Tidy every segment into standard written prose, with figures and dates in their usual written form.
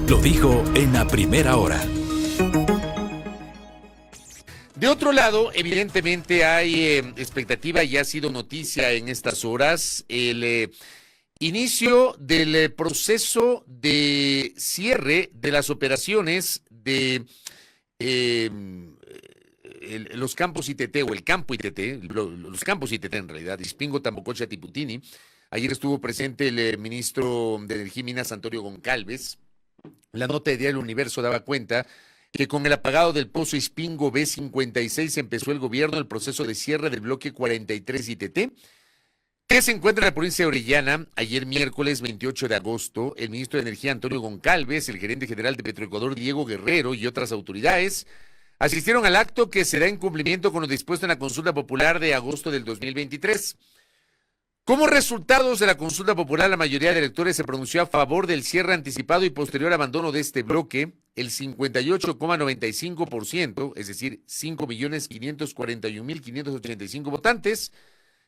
lo dijo en la primera hora. De otro lado, evidentemente hay expectativa y ha sido noticia en estas horas el inicio del proceso de cierre de las operaciones de los campos ITT o el campo ITT, los campos ITT en realidad, Ispingo, Tambococha, Tiputini. Ayer estuvo presente el ministro de Energía y Minas, Antonio Goncalves. La nota de Diario Universo daba cuenta que con el apagado del pozo Ispingo B56 empezó el gobierno el proceso de cierre del bloque 43 ITT, que se encuentra en la provincia de Orellana. Ayer miércoles 28 de agosto, el ministro de Energía Antonio Goncalves, el gerente general de Petroecuador Diego Guerrero y otras autoridades asistieron al acto que se da en cumplimiento con lo dispuesto en la consulta popular de agosto del 2023. Como resultados de la consulta popular, la mayoría de electores se pronunció a favor del cierre anticipado y posterior abandono de este bloque, el 58,95%, es decir, 5.541.585 votantes,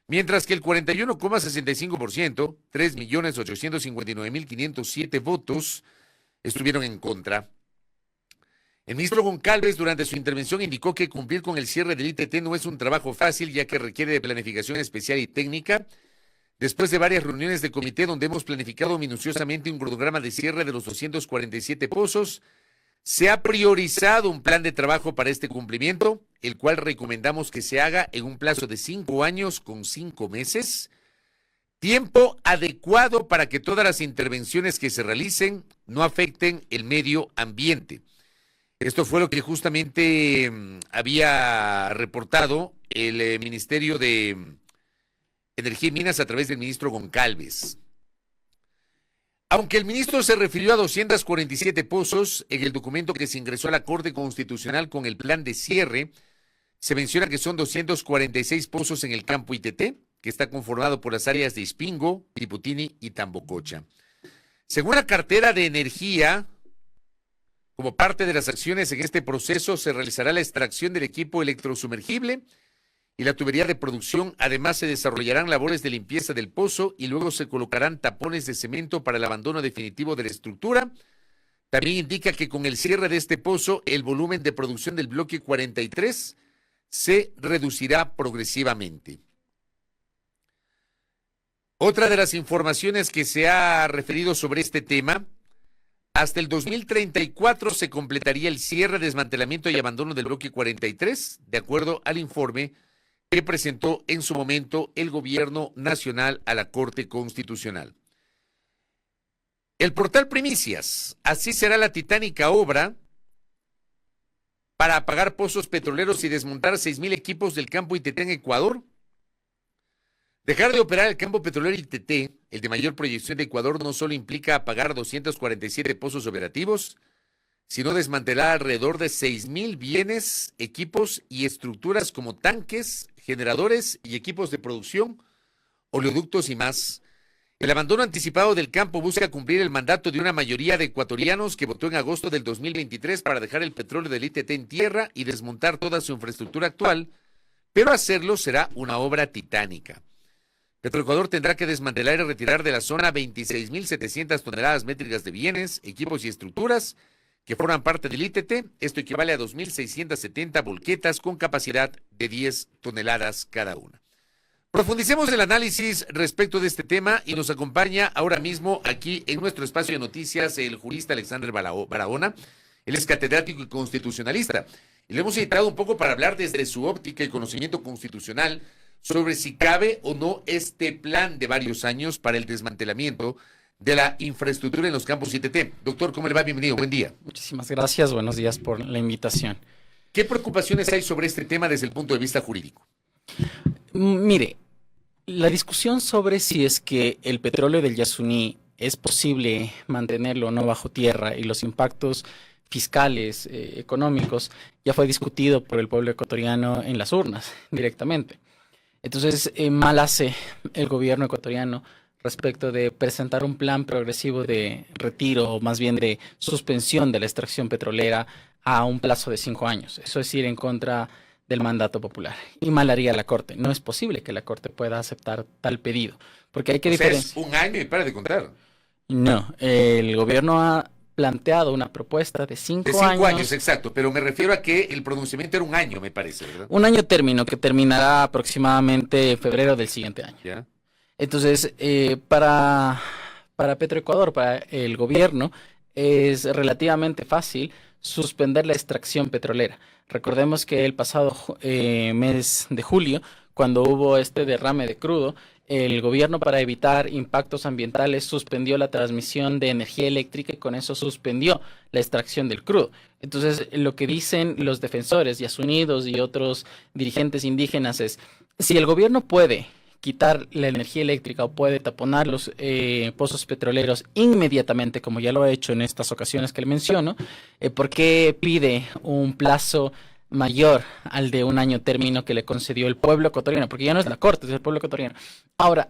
mientras que el 41,65%, 3.859.507 votos, estuvieron en contra. El ministro Goncalves, durante su intervención, indicó que cumplir con el cierre del ITT no es un trabajo fácil, ya que requiere de planificación especial y técnica. Después de varias reuniones de comité donde hemos planificado minuciosamente un cronograma de cierre de los 247 pozos, se ha priorizado un plan de trabajo para este cumplimiento, el cual recomendamos que se haga en un plazo de 5 años con 5 meses, tiempo adecuado para que todas las intervenciones que se realicen no afecten el medio ambiente. Esto fue lo que justamente había reportado el Ministerio de Energía y Minas a través del ministro Goncalves. Aunque el ministro se refirió a 247 pozos, en el documento que se ingresó a la Corte Constitucional con el plan de cierre, se menciona que son 246 pozos en el campo ITT, que está conformado por las áreas de Ispingo, Tiputini y Tambococha. Según la cartera de energía, como parte de las acciones en este proceso, se realizará la extracción del equipo electrosumergible y la tubería de producción. Además, se desarrollarán labores de limpieza del pozo y luego se colocarán tapones de cemento para el abandono definitivo de la estructura. También indica que con el cierre de este pozo, el volumen de producción del bloque 43 se reducirá progresivamente. Otra de las informaciones que se ha referido sobre este tema: hasta el 2034 se completaría el cierre, desmantelamiento y abandono del bloque 43, de acuerdo al informe que presentó en su momento el gobierno nacional a la Corte Constitucional. El portal Primicias: así será la titánica obra para apagar pozos petroleros y desmontar 6,000 equipos del campo ITT en Ecuador. Dejar de operar el campo petrolero ITT, el de mayor proyección de Ecuador, no solo implica apagar 247 pozos operativos, sino desmantelar alrededor de 6,000 bienes, equipos y estructuras como tanques, generadores y equipos de producción, oleoductos y más. El abandono anticipado del campo busca cumplir el mandato de una mayoría de ecuatorianos que votó en agosto del 2023 para dejar el petróleo del ITT en tierra y desmontar toda su infraestructura actual, pero hacerlo será una obra titánica. Petroecuador tendrá que desmantelar y retirar de la zona 26.700 toneladas métricas de bienes, equipos y estructuras que forman parte del ITT. Esto equivale a 2.670 volquetas con capacidad de 10 toneladas cada una. Profundicemos el análisis respecto de este tema y nos acompaña ahora mismo aquí en nuestro espacio de noticias el jurista Alexander Barahona. Él es catedrático y constitucionalista. Y le hemos invitado un poco para hablar desde su óptica y conocimiento constitucional sobre si cabe o no este plan de varios años para el desmantelamiento de la infraestructura en los campos ITT. Doctor, ¿cómo le va? Bienvenido, buen día. Muchísimas gracias, buenos días por la invitación. ¿Qué preocupaciones hay sobre este tema desde el punto de vista jurídico? Mire, la discusión sobre si es que el petróleo del Yasuní es posible mantenerlo o no bajo tierra y los impactos fiscales, económicos, ya fue discutido por el pueblo ecuatoriano en las urnas directamente. Entonces, mal hace el gobierno ecuatoriano respecto de presentar un plan progresivo de retiro, o más bien de suspensión de la extracción petrolera a un plazo de 5 años. Eso es ir en contra del mandato popular. Y mal haría la Corte. No es posible que la Corte pueda aceptar tal pedido, porque hay que diferenciar. Es un año y para de contar. No, el gobierno ha planteado una propuesta de 5 De 5 años. años, exacto, pero me refiero a que el pronunciamiento era un año, me parece, ¿verdad? Un año término que terminará aproximadamente en febrero del siguiente año. ¿Ya? Entonces, para Petroecuador, para el gobierno, es relativamente fácil suspender la extracción petrolera. Recordemos que el pasado mes de julio, cuando hubo este derrame de crudo, el gobierno, para evitar impactos ambientales, suspendió la transmisión de energía eléctrica y con eso suspendió la extracción del crudo. Entonces, lo que dicen los defensores, Yasunidos y otros dirigentes indígenas es, si el gobierno puede quitar la energía eléctrica o puede taponar los pozos petroleros inmediatamente, como ya lo ha hecho en estas ocasiones que le menciono, ¿por qué pide un plazo mayor al de un año término que le concedió el pueblo ecuatoriano? Porque ya no es la Corte, es el pueblo ecuatoriano. Ahora,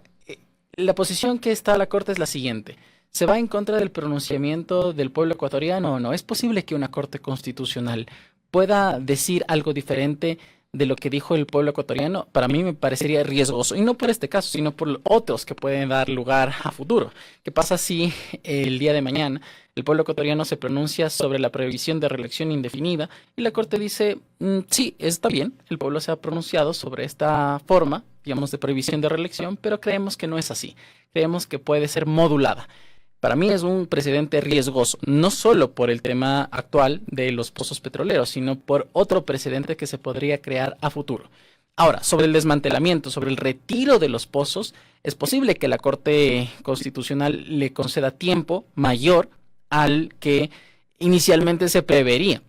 la posición que está la Corte es la siguiente. ¿Se va en contra del pronunciamiento del pueblo ecuatoriano o no? ¿Es posible que una Corte Constitucional pueda decir algo diferente de lo que dijo el pueblo ecuatoriano? Para mí me parecería riesgoso, y no por este caso, sino por otros que pueden dar lugar a futuro. ¿Qué pasa si el día de mañana el pueblo ecuatoriano se pronuncia sobre la prohibición de reelección indefinida y la Corte dice, sí, está bien, el pueblo se ha pronunciado sobre esta forma, digamos, de prohibición de reelección, pero creemos que no es así, creemos que puede ser modulada? Para mí es un precedente riesgoso, no solo por el tema actual de los pozos petroleros, sino por otro precedente que se podría crear a futuro. Ahora, sobre el desmantelamiento, sobre el retiro de los pozos, es posible que la Corte Constitucional le conceda tiempo mayor al que inicialmente se prevería.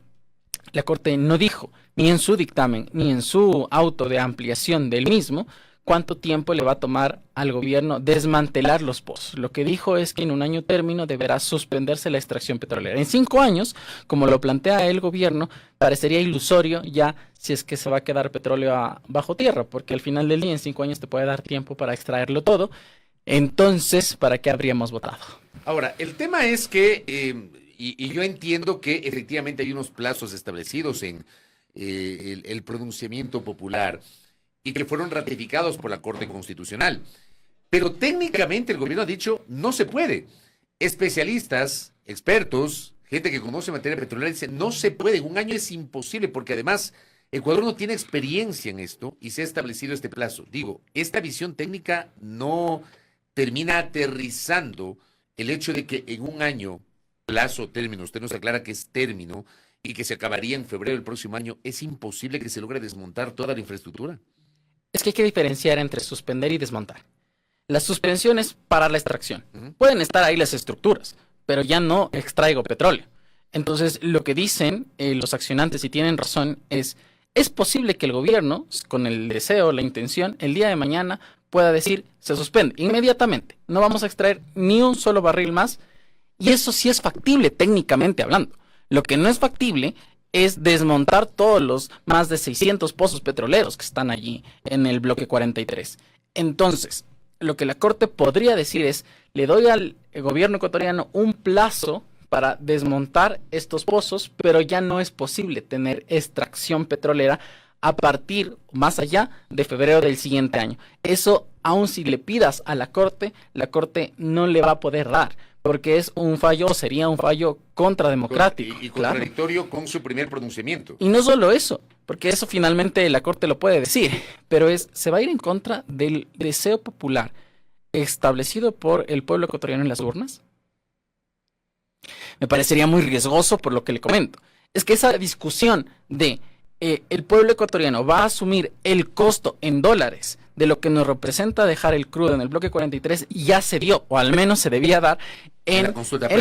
La Corte no dijo, ni en su dictamen, ni en su auto de ampliación del mismo, cuánto tiempo le va a tomar al gobierno desmantelar los pozos. Lo que dijo es que en un año término deberá suspenderse la extracción petrolera. En 5 años, como lo plantea el gobierno, parecería ilusorio ya si es que se va a quedar petróleo bajo tierra, porque al final del día en 5 años te puede dar tiempo para extraerlo todo. Entonces, ¿para qué habríamos votado? Ahora, el tema es que, y yo entiendo que efectivamente hay unos plazos establecidos en el pronunciamiento popular y que fueron ratificados por la Corte Constitucional. Pero técnicamente el gobierno ha dicho, no se puede. Especialistas, expertos, gente que conoce materia petrolera, dicen, no se puede, en un año es imposible, porque además Ecuador no tiene experiencia en esto y se ha establecido este plazo. Digo, esta visión técnica no termina aterrizando el hecho de que en un año, plazo, término, usted nos aclara que es término y que se acabaría en febrero del próximo año, es imposible que se logre desmontar toda la infraestructura. Es que hay que diferenciar entre suspender y desmontar. La suspensión es parar la extracción. Pueden estar ahí las estructuras, pero ya no extraigo petróleo. Entonces, lo que dicen los accionantes, y tienen razón, es posible que el gobierno, con el deseo, la intención, el día de mañana pueda decir, se suspende inmediatamente. No vamos a extraer ni un solo barril más, y eso sí es factible técnicamente hablando. Lo que no es factible es desmontar todos los más de 600 pozos petroleros que están allí en el bloque 43. Entonces, lo que la Corte podría decir es, le doy al gobierno ecuatoriano un plazo para desmontar estos pozos, pero ya no es posible tener extracción petrolera a partir, más allá, de febrero del siguiente año. Eso, aun si le pidas a la Corte no le va a poder dar, porque es un fallo, sería un fallo contrademocrático. Y contradictorio con su primer pronunciamiento. Y no solo eso, porque eso finalmente la Corte lo puede decir, pero se va a ir en contra del deseo popular establecido por el pueblo ecuatoriano en las urnas. Me parecería muy riesgoso por lo que le comento. Es que esa discusión de el pueblo ecuatoriano va a asumir el costo en dólares de lo que nos representa dejar el crudo en el bloque 43 ya se dio, o al menos se debía dar en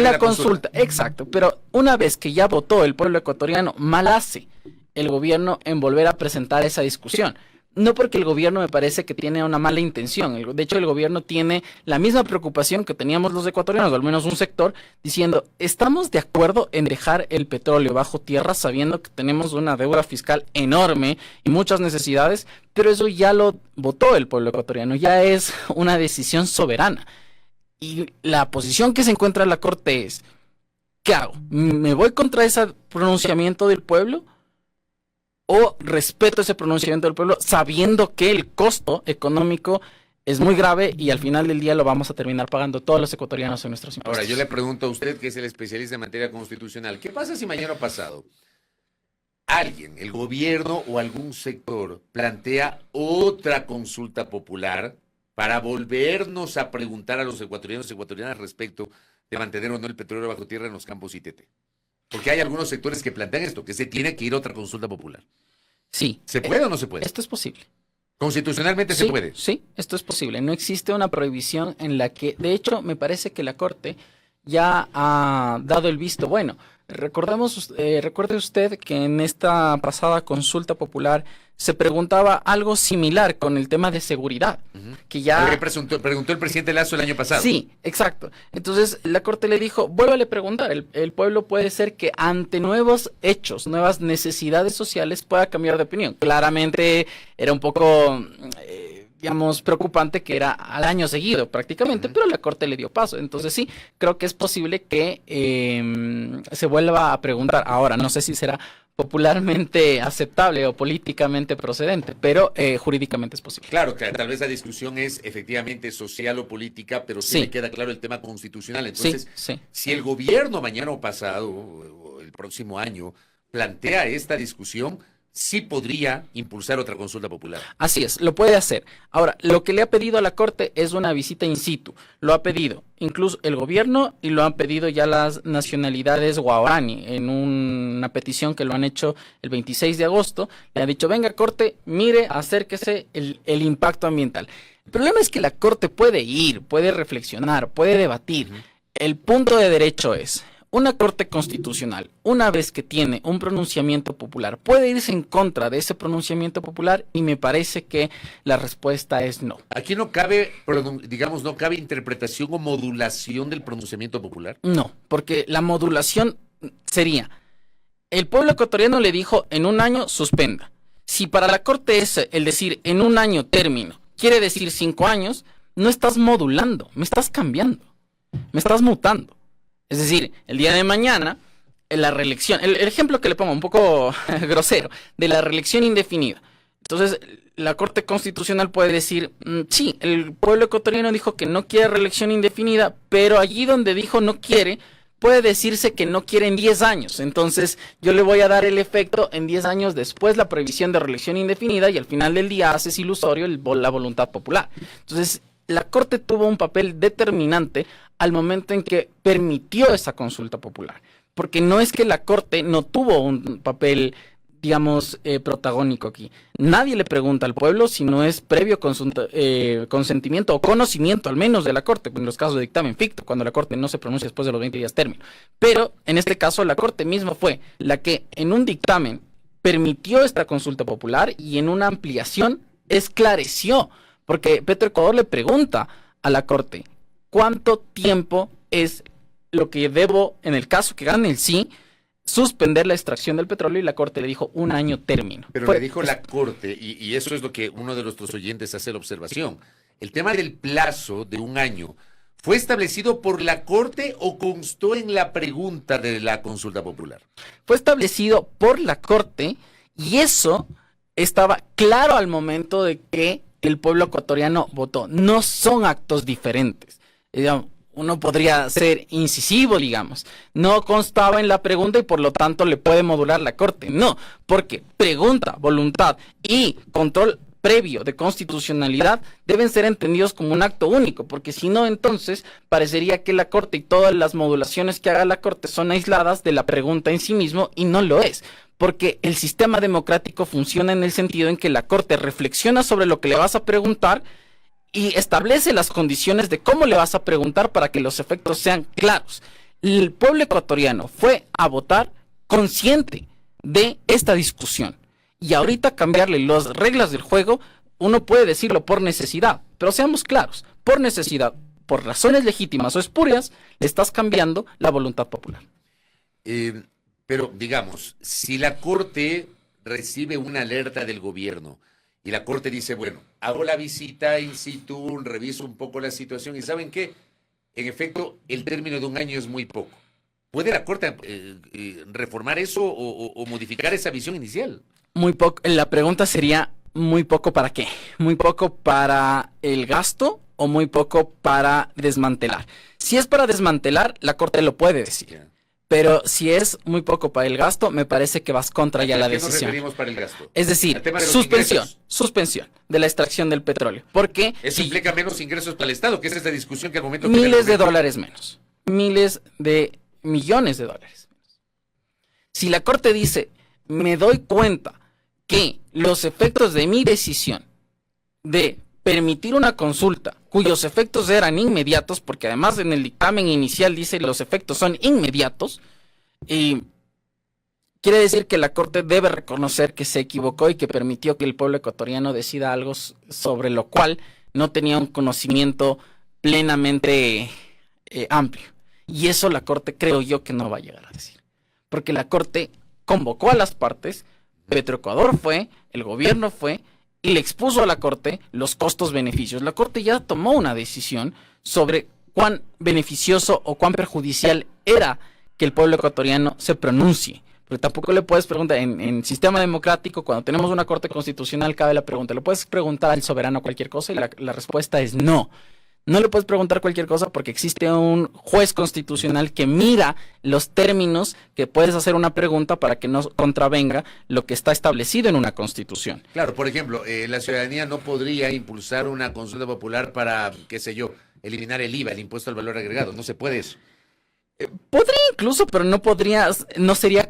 la consulta. Exacto, pero una vez que ya votó el pueblo ecuatoriano, mal hace el gobierno en volver a presentar esa discusión. No porque el gobierno me parece que tiene una mala intención. De hecho, el gobierno tiene la misma preocupación que teníamos los ecuatorianos, o al menos un sector, diciendo, estamos de acuerdo en dejar el petróleo bajo tierra sabiendo que tenemos una deuda fiscal enorme y muchas necesidades, pero eso ya lo votó el pueblo ecuatoriano, ya es una decisión soberana. Y la posición que se encuentra en la Corte es, ¿qué hago? ¿Me voy contra ese pronunciamiento del pueblo? ¿O respeto ese pronunciamiento del pueblo sabiendo que el costo económico es muy grave y al final del día lo vamos a terminar pagando todos los ecuatorianos en nuestros impuestos. Ahora, yo le pregunto a usted, que es el especialista en materia constitucional, ¿qué pasa si mañana pasado alguien, el gobierno o algún sector, plantea otra consulta popular para volvernos a preguntar a los ecuatorianos y ecuatorianas respecto de mantener o no el petróleo bajo tierra en los campos ITT? Porque hay algunos sectores que plantean esto, que se tiene que ir a otra consulta popular. Sí. ¿Se puede o no se puede? Esto es posible. Constitucionalmente Sí, se puede. sí, esto es posible. No existe una prohibición en la que, de hecho, me parece que la Corte ya ha dado el visto bueno. Recuerde usted que en esta pasada consulta popular se preguntaba algo similar con el tema de seguridad, que ya... Lo que preguntó el presidente Lasso el año pasado. Sí, exacto. Entonces la Corte le dijo, vuélvale a preguntar, el pueblo puede ser que ante nuevos hechos, nuevas necesidades sociales pueda cambiar de opinión. Claramente era un poco... digamos, preocupante que era al año seguido prácticamente, pero la Corte le dio paso. Entonces sí, creo que es posible que se vuelva a preguntar. Ahora, no sé si será popularmente aceptable o políticamente procedente, pero jurídicamente es posible. Claro, que tal vez la discusión es efectivamente social o política, pero sí me queda claro el tema constitucional. Entonces, si el gobierno mañana o pasado, o el próximo año, plantea esta discusión, sí podría impulsar otra consulta popular. Así es, lo puede hacer. Ahora, lo que le ha pedido a la Corte es una visita in situ. Lo ha pedido incluso el gobierno y lo han pedido ya las nacionalidades guaraní en una petición que lo han hecho el 26 de agosto. Le han dicho, venga Corte, mire, acérquese el impacto ambiental. El problema es que la Corte puede ir, puede reflexionar, puede debatir. El punto de derecho es... Una Corte Constitucional, una vez que tiene un pronunciamiento popular, puede irse en contra de ese pronunciamiento popular y me parece que la respuesta es no. Aquí no cabe, digamos, no cabe interpretación o modulación del pronunciamiento popular. No, porque la modulación sería, el pueblo ecuatoriano le dijo en un año suspenda. Si para la Corte es el decir en un año término, quiere decir 5 años, no estás modulando, me estás cambiando, me estás mutando. Es decir, el día de mañana, en la reelección, el ejemplo que le pongo un poco grosero, de la reelección indefinida. Entonces, la Corte Constitucional puede decir, sí, el pueblo ecuatoriano dijo que no quiere reelección indefinida, pero allí donde dijo no quiere, puede decirse que no quiere en 10 años. Entonces, yo le voy a dar el efecto en 10 años después la prohibición de reelección indefinida y al final del día haces ilusorio la voluntad popular. Entonces, la Corte tuvo un papel determinante al momento en que permitió esa consulta popular, porque no es que la Corte no tuvo un papel, digamos, protagónico aquí. Nadie le pregunta al pueblo si no es previo consentimiento o conocimiento, al menos de la Corte, en los casos de dictamen ficto, cuando la Corte no se pronuncia después de los 20 días término. Pero, en este caso, la Corte misma fue la que, en un dictamen, permitió esta consulta popular y en una ampliación esclareció, porque Petroecuador le pregunta a la Corte, ¿cuánto tiempo es lo que debo, en el caso que gane el sí, suspender la extracción del petróleo? Y la Corte le dijo 1 año término. Pero le dijo la Corte, y eso es lo que uno de nuestros oyentes hace la observación, el tema del plazo de 1 año, ¿fue establecido por la Corte o constó en la pregunta de la consulta popular? Fue establecido por la Corte y eso estaba claro al momento de que el pueblo ecuatoriano votó. No son actos diferentes. Uno podría ser incisivo, digamos. No constaba en la pregunta y por lo tanto le puede modular la Corte. No, porque pregunta, voluntad y control previo de constitucionalidad deben ser entendidos como un acto único, porque si no, entonces parecería que la Corte y todas las modulaciones que haga la Corte son aisladas de la pregunta en sí mismo y no lo es. Porque el sistema democrático funciona en el sentido en que la Corte reflexiona sobre lo que le vas a preguntar y establece las condiciones de cómo le vas a preguntar para que los efectos sean claros. El pueblo ecuatoriano fue a votar consciente de esta discusión. Y ahorita cambiarle las reglas del juego, uno puede decirlo por necesidad, pero seamos claros, por necesidad, por razones legítimas o espurias, le estás cambiando la voluntad popular. Pero, digamos, si la Corte recibe una alerta del gobierno y la Corte dice, bueno, hago la visita in situ, reviso un poco la situación y ¿saben qué? En efecto, el término de 1 año es muy poco. ¿Puede la Corte reformar eso o modificar esa visión inicial? Muy poco. La pregunta sería, muy poco para qué, muy poco para el gasto o muy poco para desmantelar. Si es para desmantelar, la Corte lo puede decir. Pero si es muy poco para el gasto, me parece que vas contra ya la decisión. ¿A qué nos referimos para el gasto? Es decir, suspensión de la extracción del petróleo. Porque eso implica menos ingresos para el Estado, que esa es la discusión que al momento... Miles de dólares menos. Miles de millones de dólares. Si la Corte dice, me doy cuenta que los efectos de mi decisión de permitir una consulta cuyos efectos eran inmediatos, porque además en el dictamen inicial dice los efectos son inmediatos, y quiere decir que la Corte debe reconocer que se equivocó y que permitió que el pueblo ecuatoriano decida algo sobre lo cual no tenía un conocimiento plenamente amplio. Y eso la Corte creo yo que no va a llegar a decir. Porque la Corte convocó a las partes, Petroecuador fue, el gobierno fue, y le expuso a la Corte los costos-beneficios. La Corte ya tomó una decisión sobre cuán beneficioso o cuán perjudicial era que el pueblo ecuatoriano se pronuncie. Pero tampoco le puedes preguntar, en sistema democrático, cuando tenemos una Corte Constitucional, cabe la pregunta, ¿le puedes preguntar al soberano cualquier cosa? Y la respuesta es no. No le puedes preguntar cualquier cosa porque existe un juez constitucional que mira los términos que puedes hacer una pregunta para que no contravenga lo que está establecido en una constitución. Claro, por ejemplo, la ciudadanía no podría impulsar una consulta popular para, qué sé yo, eliminar el IVA, el impuesto al valor agregado. No se puede eso. Podría incluso, pero no sería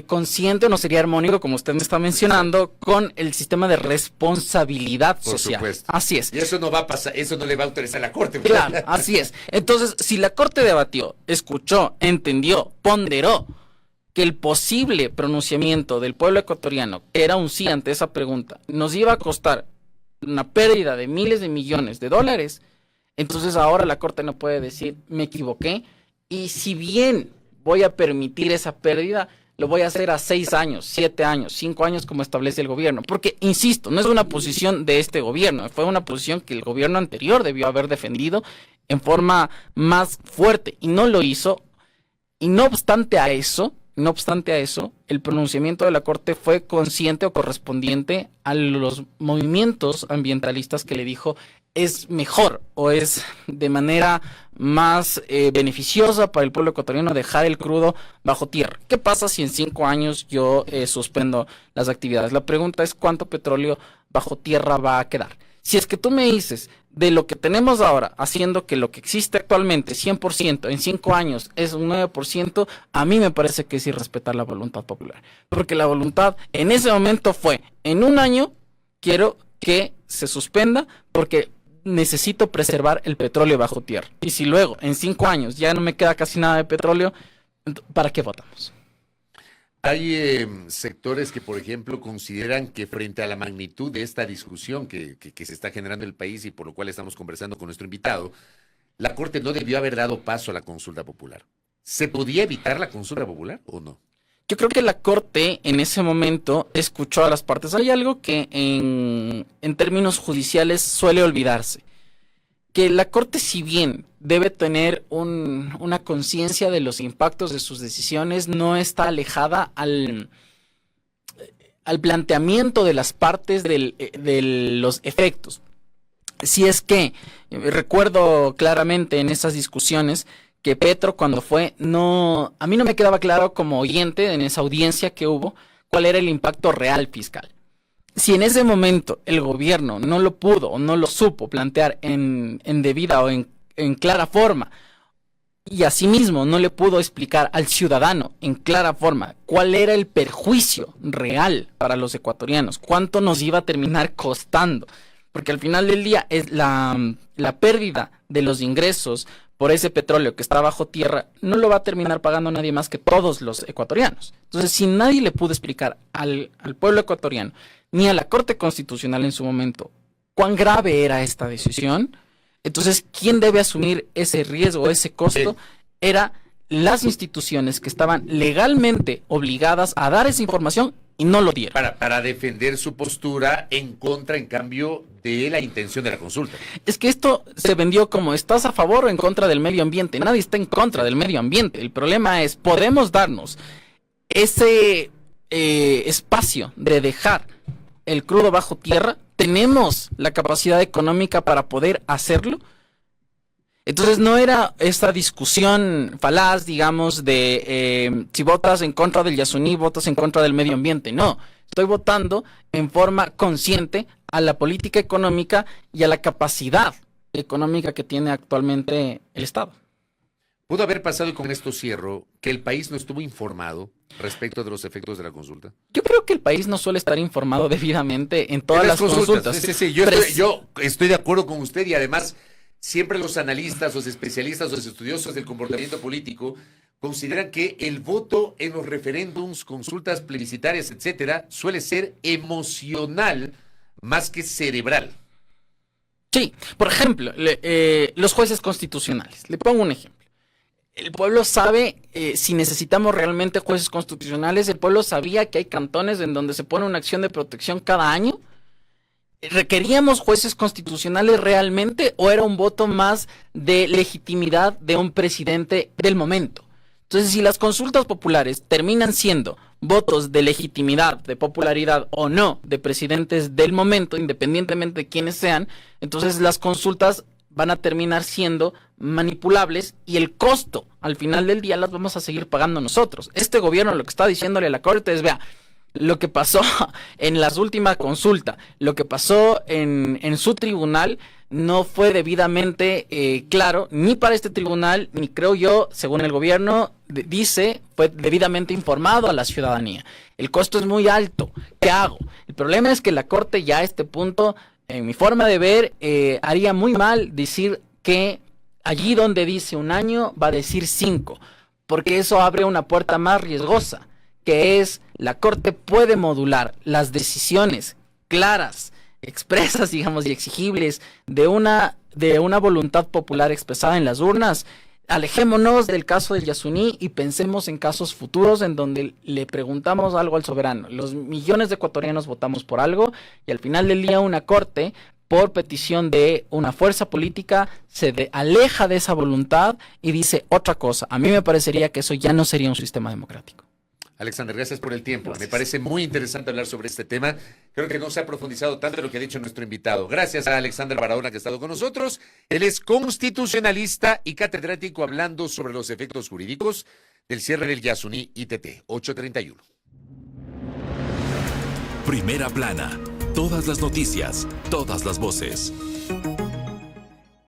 consciente, no sería armónico, como usted me está mencionando, con el sistema de responsabilidad social. Por supuesto. Así es. Y eso no va a pasar, eso no le va a autorizar a la Corte. Claro, así es. Entonces, si la Corte debatió, escuchó, entendió, ponderó que el posible pronunciamiento del pueblo ecuatoriano, que era un sí ante esa pregunta, nos iba a costar una pérdida de miles de millones de dólares, entonces ahora la Corte no puede decir, me equivoqué. Y si bien voy a permitir esa pérdida, lo voy a hacer a 6 años, 7 años, 5 años como establece el gobierno. Porque, insisto, no es una posición de este gobierno, fue una posición que el gobierno anterior debió haber defendido en forma más fuerte y no lo hizo. Y no obstante a eso, el pronunciamiento de la Corte fue consciente o correspondiente a los movimientos ambientalistas que le dijo es mejor o es de manera más beneficiosa para el pueblo ecuatoriano dejar el crudo bajo tierra. ¿Qué pasa si en 5 años yo suspendo las actividades? La pregunta es cuánto petróleo bajo tierra va a quedar. Si es que tú me dices de lo que tenemos ahora, haciendo que lo que existe actualmente 100% en 5 años es un 9%, a mí me parece que es irrespetar la voluntad popular. Porque la voluntad en ese momento fue, en 1 año quiero que se suspenda porque necesito preservar el petróleo bajo tierra. Y si luego, en 5 años, ya no me queda casi nada de petróleo, ¿para qué votamos? Hay sectores que, por ejemplo, consideran que frente a la magnitud de esta discusión que se está generando en el país y por lo cual estamos conversando con nuestro invitado, la Corte no debió haber dado paso a la consulta popular. ¿Se podía evitar la consulta popular o no? Yo creo que la Corte en ese momento escuchó a las partes. Hay algo que en términos judiciales suele olvidarse. Que la Corte, si bien debe tener una conciencia de los impactos de sus decisiones, no está alejada al planteamiento de las partes de los efectos. Si es que, recuerdo claramente en esas discusiones, que Petro cuando fue, a mí no me quedaba claro como oyente en esa audiencia que hubo, cuál era el impacto real fiscal. Si en ese momento el gobierno no lo pudo o no lo supo plantear en debida o en clara forma, y asimismo no le pudo explicar al ciudadano en clara forma cuál era el perjuicio real para los ecuatorianos, cuánto nos iba a terminar costando, porque al final del día es la pérdida de los ingresos por ese petróleo que está bajo tierra, no lo va a terminar pagando nadie más que todos los ecuatorianos. Entonces, si nadie le pudo explicar al pueblo ecuatoriano, ni a la Corte Constitucional en su momento, cuán grave era esta decisión, entonces, ¿quién debe asumir ese riesgo, ese costo? Era las instituciones que estaban legalmente obligadas a dar esa información y no lo dieron. Para defender su postura en contra, en cambio, de la intención de la consulta. Es que esto se vendió como ¿estás a favor o en contra del medio ambiente? Nadie está en contra del medio ambiente. El problema es, podemos darnos ese espacio de dejar el crudo bajo tierra? ¿Tenemos la capacidad económica para poder hacerlo? Entonces no era esta discusión falaz, digamos, de si votas en contra del Yasuní, votas en contra del medio ambiente. No, estoy votando en forma consciente a la política económica y a la capacidad económica que tiene actualmente el Estado. ¿Pudo haber pasado, y con esto cierro, que el país no estuvo informado respecto de los efectos de la consulta? Yo creo que el país no suele estar informado debidamente en todas las consultas. Sí. Yo estoy de acuerdo con usted, y además siempre los analistas, los especialistas, los estudiosos del comportamiento político consideran que el voto en los referéndums, consultas plebiscitarias, etcétera, suele ser emocional más que cerebral. Sí, por ejemplo, los jueces constitucionales. Le pongo un ejemplo. El pueblo sabe si necesitamos realmente jueces constitucionales. El pueblo sabía que hay cantones en donde se pone una acción de protección cada año. ¿Requeríamos jueces constitucionales realmente o era un voto más de legitimidad de un presidente del momento? Entonces, si las consultas populares terminan siendo votos de legitimidad, de popularidad o no de presidentes del momento, independientemente de quiénes sean, entonces las consultas van a terminar siendo manipulables y el costo al final del día las vamos a seguir pagando nosotros. Este gobierno lo que está diciéndole a la Corte es, vea, lo que pasó en la última consulta, lo que pasó en su tribunal no fue debidamente claro, ni para este tribunal, ni creo yo, según el gobierno dice, fue debidamente informado a la ciudadanía. El costo es muy alto. ¿Qué hago? El problema es que la Corte ya a este punto, en mi forma de ver, haría muy mal decir que allí donde dice 1 año va a decir 5, porque eso abre una puerta más riesgosa, que es la Corte puede modular las decisiones claras, expresas, digamos, y exigibles de una voluntad popular expresada en las urnas. Alejémonos del caso del Yasuní y pensemos en casos futuros en donde le preguntamos algo al soberano. Los millones de ecuatorianos votamos por algo y al final del día una Corte, por petición de una fuerza política, se aleja de esa voluntad y dice otra cosa. A mí me parecería que eso ya no sería un sistema democrático. Alexander, gracias por el tiempo. Gracias. Me parece muy interesante hablar sobre este tema. Creo que no se ha profundizado tanto en lo que ha dicho nuestro invitado. Gracias a Alexander Barahona, que ha estado con nosotros. Él es constitucionalista y catedrático hablando sobre los efectos jurídicos del cierre del Yasuní ITT. 8:31. Primera plana. Todas las noticias, todas las voces.